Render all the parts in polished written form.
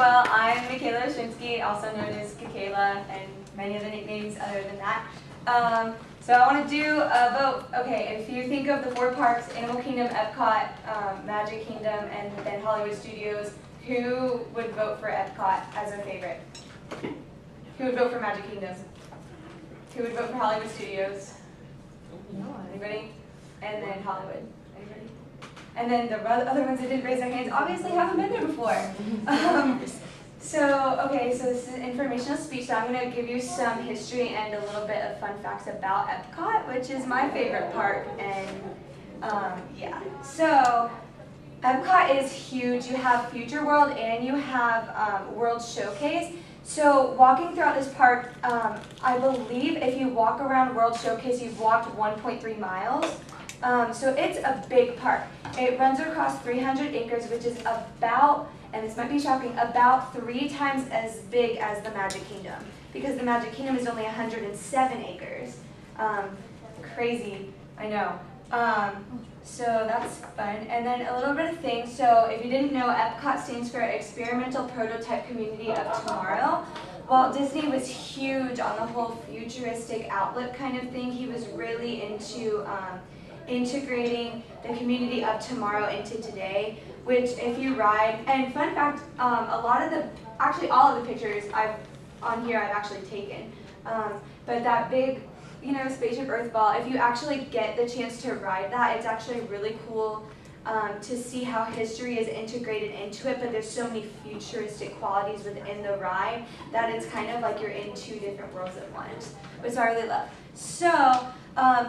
well, I'm Kayla Ostrynski, also known as Kayla, and many other nicknames other than that. So I want to do a vote. Okay, if you think of the 4 parks, Animal Kingdom, EPCOT, Magic Kingdom, and then Hollywood Studios, who would vote for EPCOT as their favorite? Who would vote for Magic Kingdom? Who would vote for Hollywood Studios? Anybody? And then Hollywood. Anybody? And then the other ones that didn't raise their hands obviously haven't been there before. So this is an informational speech, so I'm going to give you some history and a little bit of fun facts about EPCOT, which is my favorite park. And yeah, so EPCOT is huge. You have Future World and you have World Showcase. So walking throughout this park, I believe if you walk around World Showcase, you've walked 1.3 miles. So it's a big park. It runs across 300 acres, which is about, and this might be shocking, about 3 times as big as the Magic Kingdom, because the Magic Kingdom is only 107 acres. Crazy, I know. So that's fun. And then a little bit of things. So if you didn't know, EPCOT stands for Experimental Prototype Community of Tomorrow. Walt Disney was huge on the whole futuristic outlook kind of thing. He was really into integrating the community of tomorrow into today, which if you ride, and fun fact, actually all of the pictures I've actually taken, but that big, spaceship Earth ball, if you actually get the chance to ride that, it's actually really cool to see how history is integrated into it, but there's so many futuristic qualities within the ride that it's kind of like you're in 2 different worlds at once, which I really love. So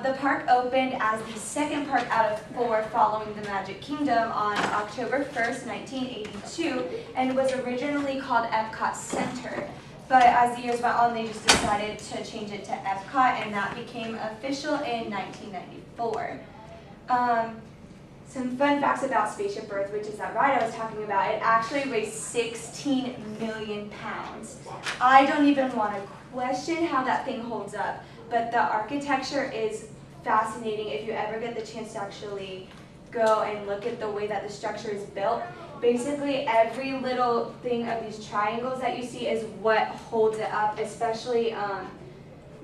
the park opened as the 2nd park out of 4 following the Magic Kingdom on October 1st, 1982, and was originally called Epcot Center. But as the years went on, they just decided to change it to Epcot, and that became official in 1994. Some fun facts about Spaceship Earth, which is that ride I was talking about. It actually weighs 16 million pounds. I don't even want to question how that thing holds up, but the architecture is fascinating if you ever get the chance to actually go and look at the way that the structure is built. Basically, every little thing of these triangles that you see is what holds it up, especially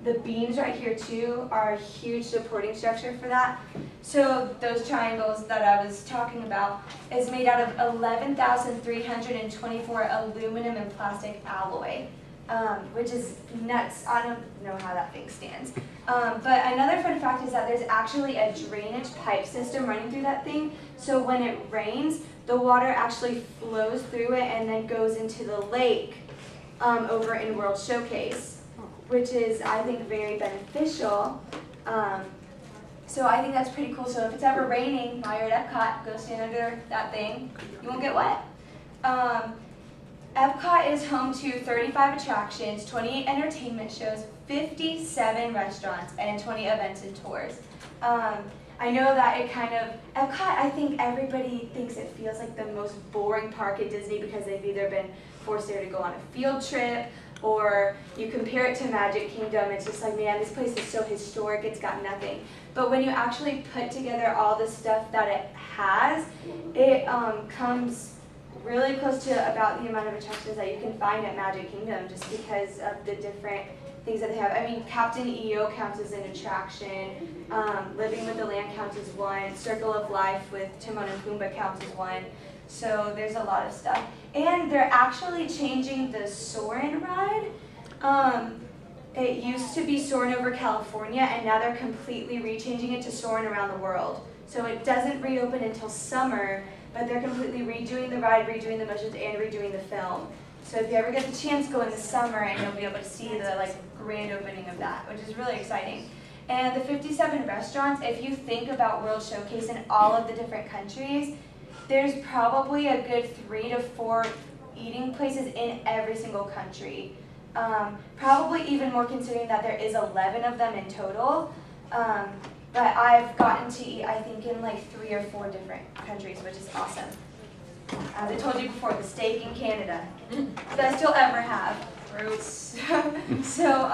the beams right here too are a huge supporting structure for that. So those triangles that I was talking about is made out of 11,324 aluminum and plastic alloy, which is nuts. I don't know how that thing stands. But another fun fact is that there's actually a drainage pipe system running through that thing. So when it rains, the water actually flows through it and then goes into the lake over in World Showcase, which is, I think, very beneficial. So I think that's pretty cool. So if it's ever raining while you're at Epcot, go stand under that thing. You won't get wet. Epcot is home to 35 attractions, 28 entertainment shows, 57 restaurants, and 20 events and tours. I know that Epcot, I think everybody thinks it feels like the most boring park at Disney because they've either been forced there to go on a field trip, or you compare it to Magic Kingdom, it's just like, man, this place is so historic, it's got nothing. But when you actually put together all the stuff that it has, it comes really close to about the amount of attractions that you can find at Magic Kingdom just because of the different things that they have. I mean, Captain EO counts as an attraction, Living with the Land counts as one, Circle of Life with Timon and Pumbaa counts as one. So there's a lot of stuff. And they're actually changing the Soarin' ride. It used to be Soarin' over California, and now they're completely rechanging it to Soarin' around the world. So it doesn't reopen until summer, but they're completely redoing the ride, redoing the motions, and redoing the film. So if you ever get the chance, go in the summer, and you'll be able to see the grand opening of that, which is really exciting. And the 57 restaurants, if you think about World Showcase in all of the different countries, there's probably a good 3 to 4 eating places in every single country. Probably even more considering that there is 11 of them in total. But I've gotten to eat, I think, in 3 or 4 different countries, which is awesome. As I told you before, the steak in Canada, best you'll ever have. So,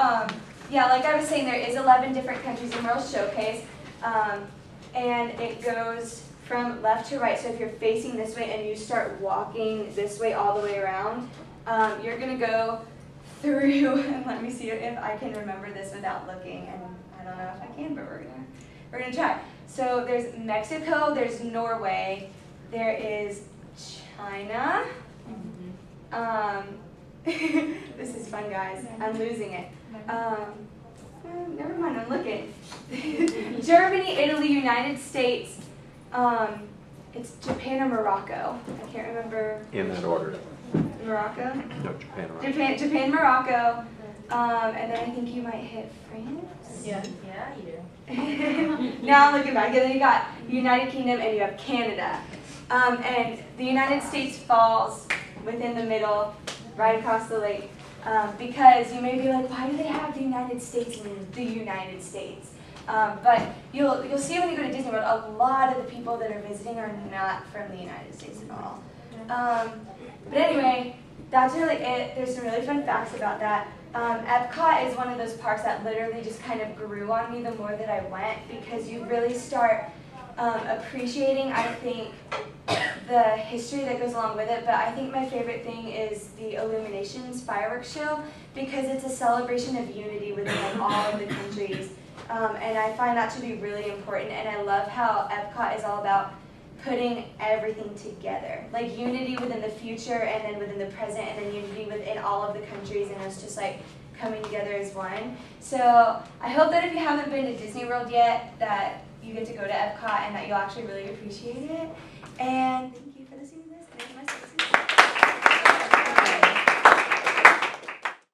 yeah, like I was saying, there is 11 different countries in World Showcase, and it goes from left to right. So if you're facing this way and you start walking this way all the way around, you're going to go through, and let me see if I can remember this without looking, and I don't know if I can, but we're gonna try. So there's Mexico, there's Norway, there is China. This is fun, guys. I'm losing it. Never mind, I'm looking. Germany, Italy, United States. It's Japan or Morocco. I can't remember. In that order. Morocco? No, Japan. Japan, Morocco. And then I think you might hit France. Yeah, you do. Now I'm looking back. And then you got United Kingdom and you have Canada. And the United States falls within the middle, right across the lake. Because you may be like, why do they have the United States in the United States? But you'll see when you go to Disney World, a lot of the people that are visiting are not from the United States at all. But anyway, that's really it. There's some really fun facts about that. EPCOT is one of those parks that literally just kind of grew on me the more that I went, because you really start appreciating, I think, the history that goes along with it. But I think my favorite thing is the Illuminations fireworks show, because it's a celebration of unity within like, all of the countries. And I find that to be really important, and I love how EPCOT is all about putting everything together, like unity within the future and then within the present and then unity within all of the countries, and it's just like coming together as one. So I hope that if you haven't been to Disney World yet, that you get to go to EPCOT and that you'll actually really appreciate it. And